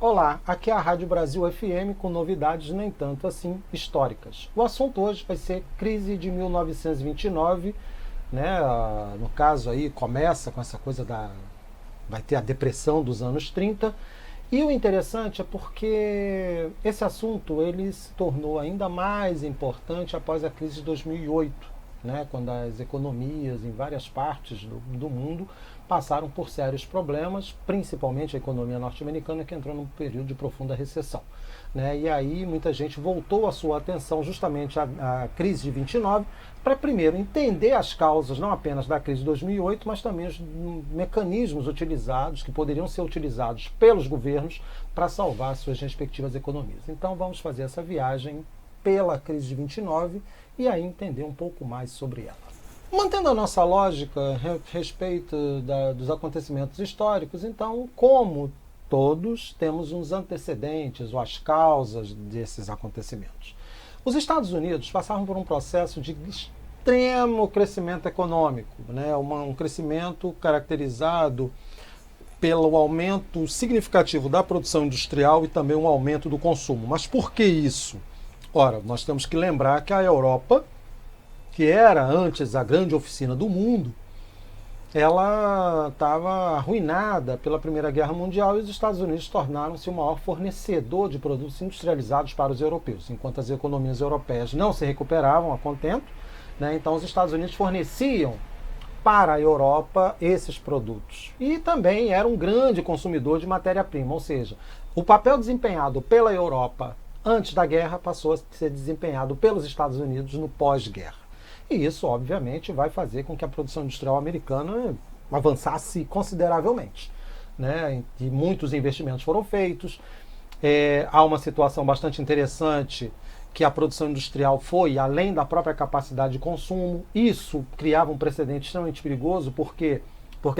Olá, aqui é a Rádio Brasil FM com novidades nem tanto assim históricas. O assunto hoje vai ser crise de 1929, né? No caso aí começa com essa coisa vai ter a depressão dos anos 30. E o interessante é porque esse assunto ele se tornou ainda mais importante após a crise de 2008, né, quando as economias em várias partes do mundo passaram por sérios problemas, principalmente a economia norte-americana, que entrou num período de profunda recessão. Né? E aí muita gente voltou a sua atenção justamente à crise de 29, para primeiro entender as causas não apenas da crise de 2008, mas também os mecanismos utilizados, que poderiam ser utilizados pelos governos para salvar suas respectivas economias. Então vamos fazer essa viagem pela crise de 29 e aí entender um pouco mais sobre ela. Mantendo a nossa lógica a respeito dos acontecimentos históricos, então, como todos, temos uns antecedentes ou as causas desses acontecimentos. Os Estados Unidos passaram por um processo de extremo crescimento econômico, né? Um crescimento caracterizado pelo aumento significativo da produção industrial e também um aumento do consumo. Mas por que isso? Ora, nós temos que lembrar que a Europa, que era antes a grande oficina do mundo, ela estava arruinada pela Primeira Guerra Mundial e os Estados Unidos tornaram-se o maior fornecedor de produtos industrializados para os europeus. Enquanto as economias europeias não se recuperavam a contento, né, então os Estados Unidos forneciam para a Europa esses produtos. E também era um grande consumidor de matéria-prima, ou seja, o papel desempenhado pela Europa antes da guerra passou a ser desempenhado pelos Estados Unidos no pós-guerra. E isso, obviamente, vai fazer com que a produção industrial americana avançasse consideravelmente. Né? E muitos investimentos foram feitos. Há uma situação bastante interessante que a produção industrial foi além da própria capacidade de consumo. Isso criava um precedente extremamente perigoso, porque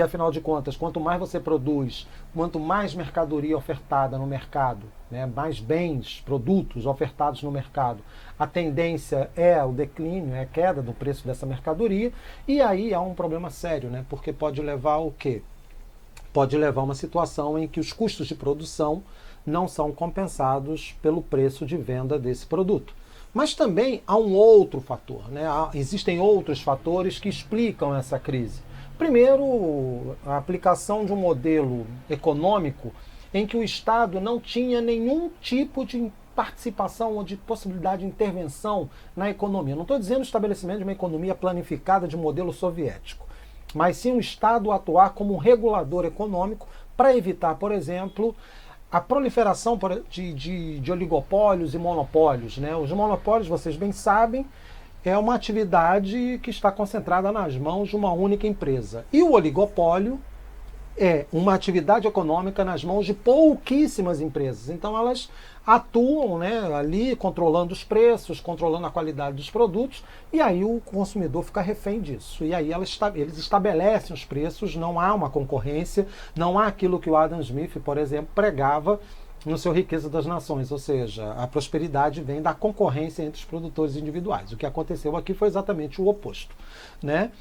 afinal de contas, quanto mais você produz, quanto mais mercadoria ofertada no mercado, né, mais bens, produtos ofertados no mercado, a tendência é o declínio, é a queda do preço dessa mercadoria, e aí há um problema sério, né, porque pode levar ao quê? Pode levar a uma situação em que os custos de produção não são compensados pelo preço de venda desse produto. Mas também há um outro fator, né? Existem outros fatores que explicam essa crise. Primeiro, a aplicação de um modelo econômico em que o Estado não tinha nenhum tipo de participação ou de possibilidade de intervenção na economia. Não estou dizendo o estabelecimento de uma economia planificada de modelo soviético, mas sim o Estado atuar como um regulador econômico para evitar, por exemplo, a proliferação de oligopólios e monopólios. Né? Os monopólios, vocês bem sabem, é uma atividade que está concentrada nas mãos de uma única empresa. E o oligopólio é uma atividade econômica nas mãos de pouquíssimas empresas. Então elas atuam, né, ali controlando os preços, controlando a qualidade dos produtos, e aí o consumidor fica refém disso. E aí eles estabelecem os preços, não há uma concorrência, não há aquilo que o Adam Smith, por exemplo, pregava no seu Riqueza das Nações, ou seja, a prosperidade vem da concorrência entre os produtores individuais. O que aconteceu aqui foi exatamente o oposto. Né?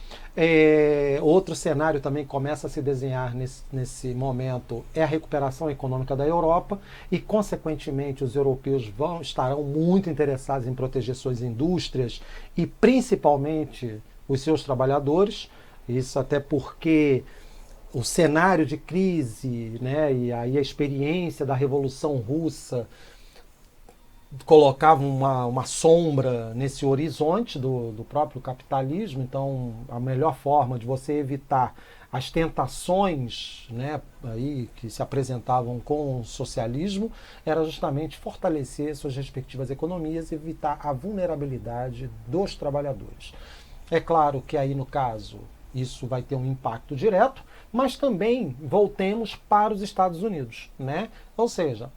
Outro cenário também começa a se desenhar nesse momento é a recuperação econômica da Europa e, consequentemente, os europeus estarão muito interessados em proteger suas indústrias e, principalmente, os seus trabalhadores. Isso até porque o cenário de crise, né, e aí a experiência da Revolução Russa colocava uma sombra nesse horizonte do próprio capitalismo. Então a melhor forma de você evitar as tentações, né, aí, que se apresentavam com o socialismo era justamente fortalecer suas respectivas economias e evitar a vulnerabilidade dos trabalhadores. É claro que aí no caso isso vai ter um impacto direto, mas também voltemos para os Estados Unidos, né? Ou seja,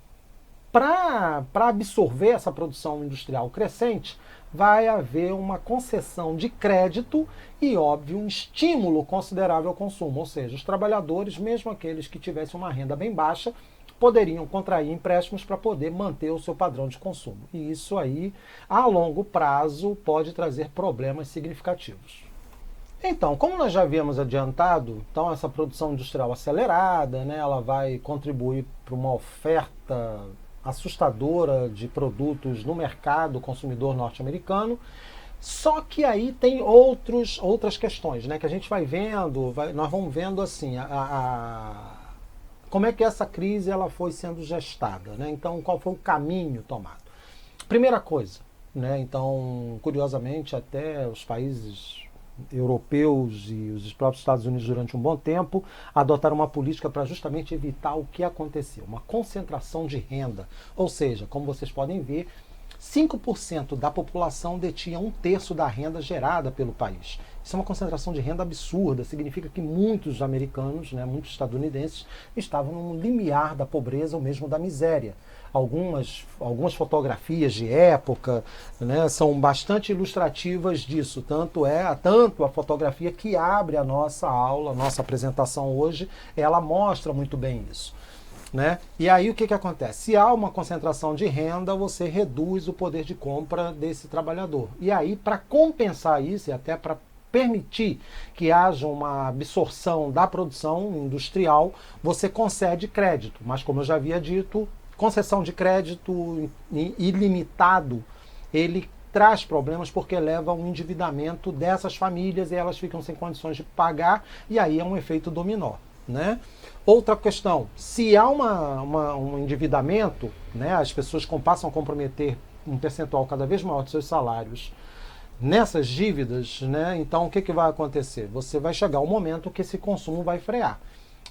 para absorver essa produção industrial crescente, vai haver uma concessão de crédito e, óbvio, um estímulo considerável ao consumo. Ou seja, os trabalhadores, mesmo aqueles que tivessem uma renda bem baixa, poderiam contrair empréstimos para poder manter o seu padrão de consumo. E isso aí, a longo prazo, pode trazer problemas significativos. Então, como nós já havíamos adiantado, então essa produção industrial acelerada, né, ela vai contribuir para uma oferta assustadora de produtos no mercado consumidor norte-americano. Só que aí tem outras questões, né, que a gente vai vendo, nós vamos vendo assim, como é que essa crise ela foi sendo gestada, né? Então, qual foi o caminho tomado? Primeira coisa, né? Então, curiosamente, até os países europeus e os próprios Estados Unidos durante um bom tempo adotaram uma política para justamente evitar o que aconteceu, uma concentração de renda. Ou seja, como vocês podem ver, 5% da população detinha 1/3 da renda gerada pelo país. Isso é uma concentração de renda absurda, significa que muitos americanos, né, muitos estadunidenses, estavam no limiar da pobreza ou mesmo da miséria. Algumas fotografias de época, né, são bastante ilustrativas disso. Tanto a fotografia que abre a nossa aula, a nossa apresentação hoje, ela mostra muito bem isso. Né? E aí o que acontece? Se há uma concentração de renda, você reduz o poder de compra desse trabalhador. E aí, para compensar isso e até para permitir que haja uma absorção da produção industrial, você concede crédito. Mas como eu já havia dito, concessão de crédito ilimitado, ele traz problemas porque leva a um endividamento dessas famílias e elas ficam sem condições de pagar, e aí é um efeito dominó. Né? Outra questão, se há um endividamento, né, as pessoas passam a comprometer um percentual cada vez maior dos seus salários nessas dívidas, né, então o que vai acontecer? Você vai chegar um momento que esse consumo vai frear.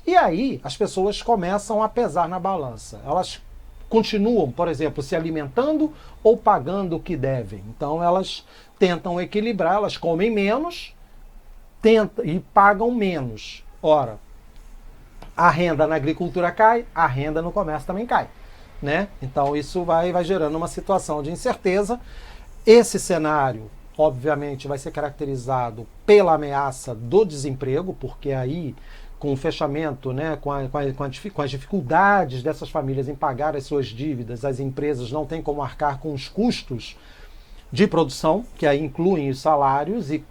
E aí as pessoas começam a pesar na balança. Elas continuam, por exemplo, se alimentando ou pagando o que devem. Então elas tentam equilibrar, elas comem menos e pagam menos. Ora, a renda na agricultura cai, a renda no comércio também cai. Né? Então isso vai gerando uma situação de incerteza. Esse cenário, obviamente, vai ser caracterizado pela ameaça do desemprego, porque aí, com o fechamento, né, com as dificuldades dessas famílias em pagar as suas dívidas, as empresas não têm como arcar com os custos de produção, que aí incluem os salários, e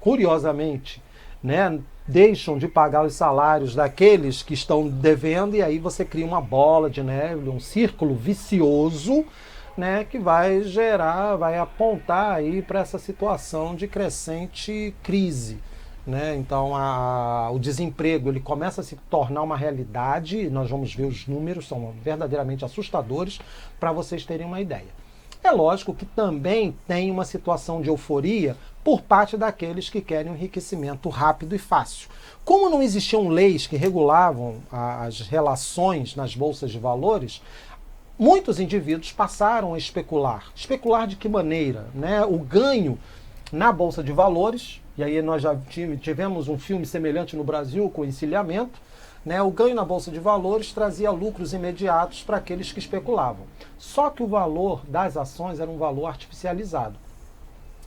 curiosamente, né, deixam de pagar os salários daqueles que estão devendo, e aí você cria uma bola de neve, um círculo vicioso, né, que vai apontar aí para essa situação de crescente crise. Né? Então o desemprego ele começa a se tornar uma realidade, nós vamos ver os números, são verdadeiramente assustadores, para vocês terem uma ideia. É lógico que também tem uma situação de euforia por parte daqueles que querem um enriquecimento rápido e fácil. Como não existiam leis que regulavam as relações nas bolsas de valores, muitos indivíduos passaram a especular. Especular de que maneira? Né? O ganho na bolsa de valores, e aí nós já tivemos um filme semelhante no Brasil com o encilhamento, né? O ganho na bolsa de valores trazia lucros imediatos para aqueles que especulavam. Só que o valor das ações era um valor artificializado.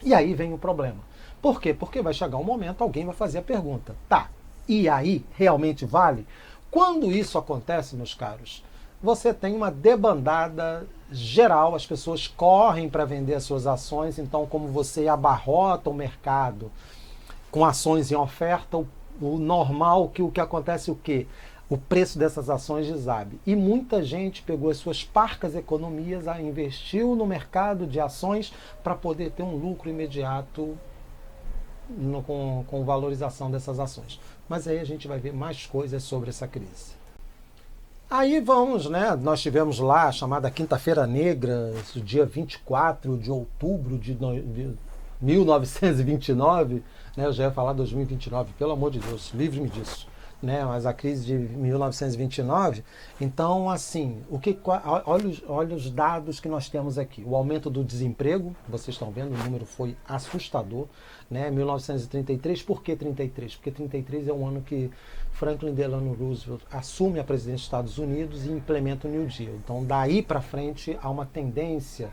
E aí vem o problema. Por quê? Porque vai chegar um momento, alguém vai fazer a pergunta. Tá, e aí realmente vale? Quando isso acontece, meus caros, você tem uma debandada geral, as pessoas correm para vender as suas ações, então como você abarrota o mercado com ações em oferta, o normal, o que acontece o quê? O preço dessas ações desabe. E muita gente pegou as suas parcas economias, investiu no mercado de ações para poder ter um lucro imediato com valorização dessas ações. Mas aí a gente vai ver mais coisas sobre essa crise. Aí vamos, né? Nós tivemos lá a chamada Quinta-feira Negra, dia 24 de outubro de 1929, né? Eu já ia falar 2029, pelo amor de Deus, livre-me disso. Né? Mas a crise de 1929, então assim, olha os dados que nós temos aqui. O aumento do desemprego, vocês estão vendo, o número foi assustador, né? 1933, por que 33? Porque 33 é o ano que Franklin Delano Roosevelt assume a presidência dos Estados Unidos e implementa o New Deal. Então daí para frente há uma tendência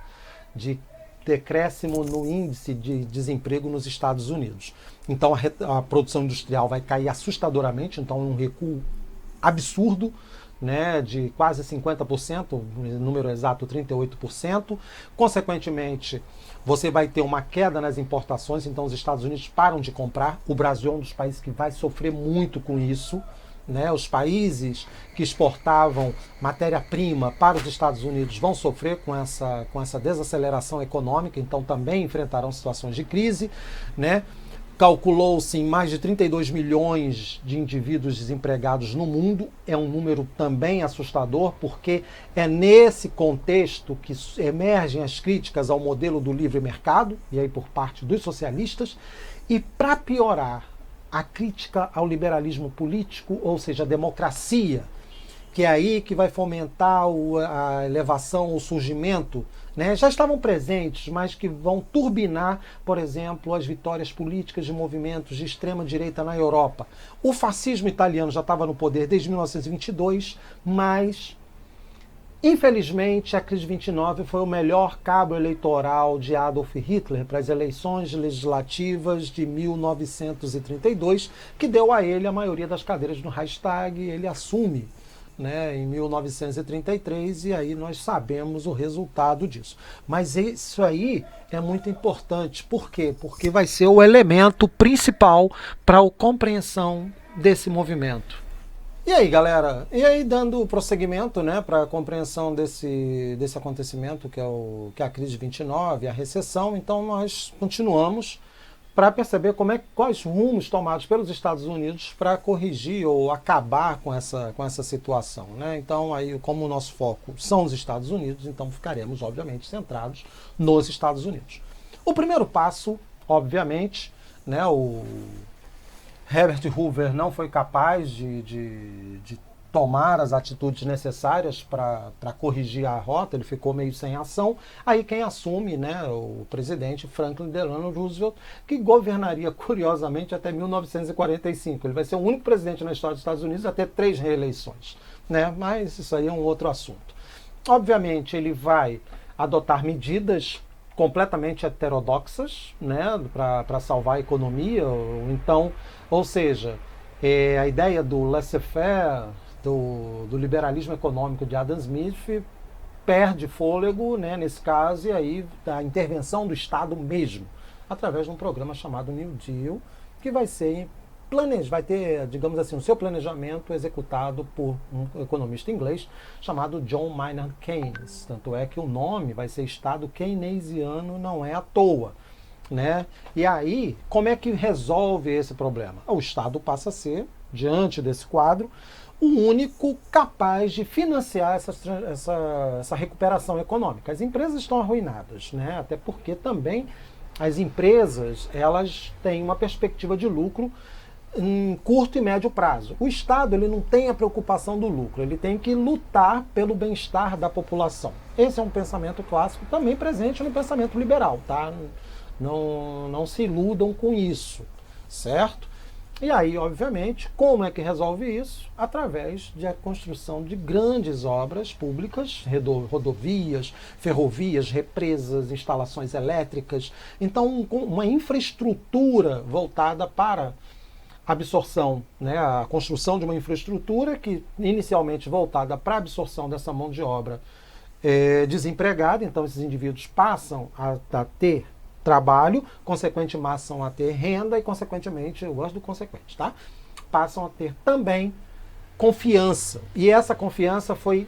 de decréscimo no índice de desemprego nos Estados Unidos. Então a produção industrial vai cair assustadoramente, então um recuo absurdo, né, de quase 50%, número exato 38%. Consequentemente, você vai ter uma queda nas importações, então os Estados Unidos param de comprar. O Brasil é um dos países que vai sofrer muito com isso. Né? Os países que exportavam matéria-prima para os Estados Unidos vão sofrer com essa desaceleração econômica, então também enfrentarão situações de crise. Né? Calculou-se em mais de 32 milhões de indivíduos desempregados no mundo. É um número também assustador, porque é nesse contexto que emergem as críticas ao modelo do livre mercado, e aí por parte dos socialistas, e para piorar, a crítica ao liberalismo político, ou seja, a democracia, que é aí que vai fomentar a elevação, o surgimento, né? Já estavam presentes, mas que vão turbinar, por exemplo, as vitórias políticas de movimentos de extrema-direita na Europa. O fascismo italiano já estava no poder desde 1922, mas, infelizmente, a crise de 29 foi o melhor cabo eleitoral de Adolf Hitler para as eleições legislativas de 1932, que deu a ele a maioria das cadeiras no Reichstag. Ele assume, né, em 1933, e aí nós sabemos o resultado disso. Mas isso aí é muito importante. Por quê? Porque vai ser o elemento principal para a compreensão desse movimento. E aí, galera? E aí, dando prosseguimento, né, para a compreensão desse acontecimento, que é a crise de 29, a recessão, então nós continuamos para perceber quais rumos tomados pelos Estados Unidos para corrigir ou acabar com essa situação. Né? Então, aí, como o nosso foco são os Estados Unidos, então ficaremos, obviamente, centrados nos Estados Unidos. O primeiro passo, obviamente, né, o Herbert Hoover não foi capaz de tomar as atitudes necessárias para corrigir a rota, ele ficou meio sem ação. Aí quem assume, né, o presidente Franklin Delano Roosevelt, que governaria curiosamente até 1945. Ele vai ser o único presidente na história dos Estados Unidos a ter 3 reeleições. Né? Mas isso aí é um outro assunto. Obviamente ele vai adotar medidas completamente heterodoxas, né, para salvar a economia, ou seja, a ideia do laissez-faire, do liberalismo econômico de Adam Smith, perde fôlego, né, nesse caso, e aí a intervenção do Estado mesmo, através de um programa chamado New Deal, que vai ter, digamos assim, o seu planejamento executado por um economista inglês chamado John Maynard Keynes. Tanto é que o nome vai ser Estado keynesiano, não é à toa. Né? E aí, como é que resolve esse problema? O Estado passa a ser, diante desse quadro, o único capaz de financiar essa recuperação econômica. As empresas estão arruinadas, né? Até porque também as empresas elas têm uma perspectiva de lucro em curto e médio prazo. O Estado ele não tem a preocupação do lucro, ele tem que lutar pelo bem-estar da população. Esse é um pensamento clássico também presente no pensamento liberal, tá? Não se iludam com isso, certo? E aí, obviamente, como é que resolve isso? Através da construção de grandes obras públicas, rodovias, ferrovias, represas, instalações elétricas. Então, uma infraestrutura voltada para absorção, né, a construção de uma infraestrutura que inicialmente voltada para a absorção dessa mão de obra desempregada. Então esses indivíduos passam a ter trabalho, consequentemente passam a ter renda e consequentemente, eu gosto do consequente, tá? Passam a ter também confiança. E essa confiança foi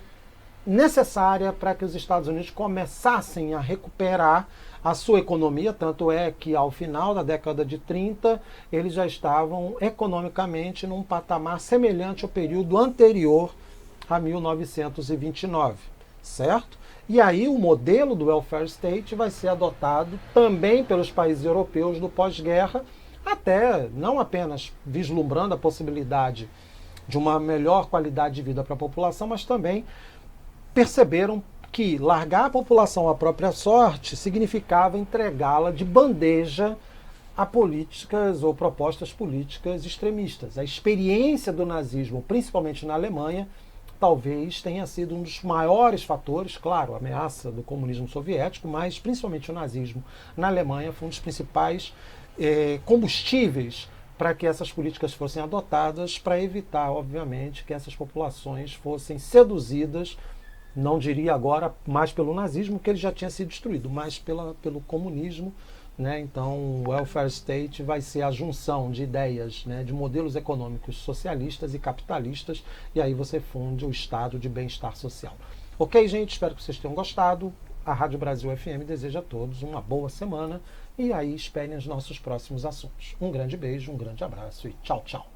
necessária para que os Estados Unidos começassem a recuperar a sua economia, tanto é que ao final da década de 30 eles já estavam economicamente num patamar semelhante ao período anterior a 1929, certo? E aí o modelo do welfare state vai ser adotado também pelos países europeus do pós-guerra, até não apenas vislumbrando a possibilidade de uma melhor qualidade de vida para a população, mas também perceberam que largar a população à própria sorte significava entregá-la de bandeja a políticas ou propostas políticas extremistas. A experiência do nazismo, principalmente na Alemanha, talvez tenha sido um dos maiores fatores, claro, a ameaça do comunismo soviético, mas principalmente o nazismo na Alemanha foi um dos principais combustíveis para que essas políticas fossem adotadas para evitar, obviamente, que essas populações fossem seduzidas, não diria agora mais pelo nazismo, que ele já tinha sido destruído, mas pelo comunismo. Né? Então, o welfare state vai ser a junção de ideias, né, de modelos econômicos socialistas e capitalistas, e aí você funde o estado de bem-estar social. Ok, gente? Espero que vocês tenham gostado. A Rádio Brasil FM deseja a todos uma boa semana e aí esperem os nossos próximos assuntos. Um grande beijo, um grande abraço e tchau, tchau.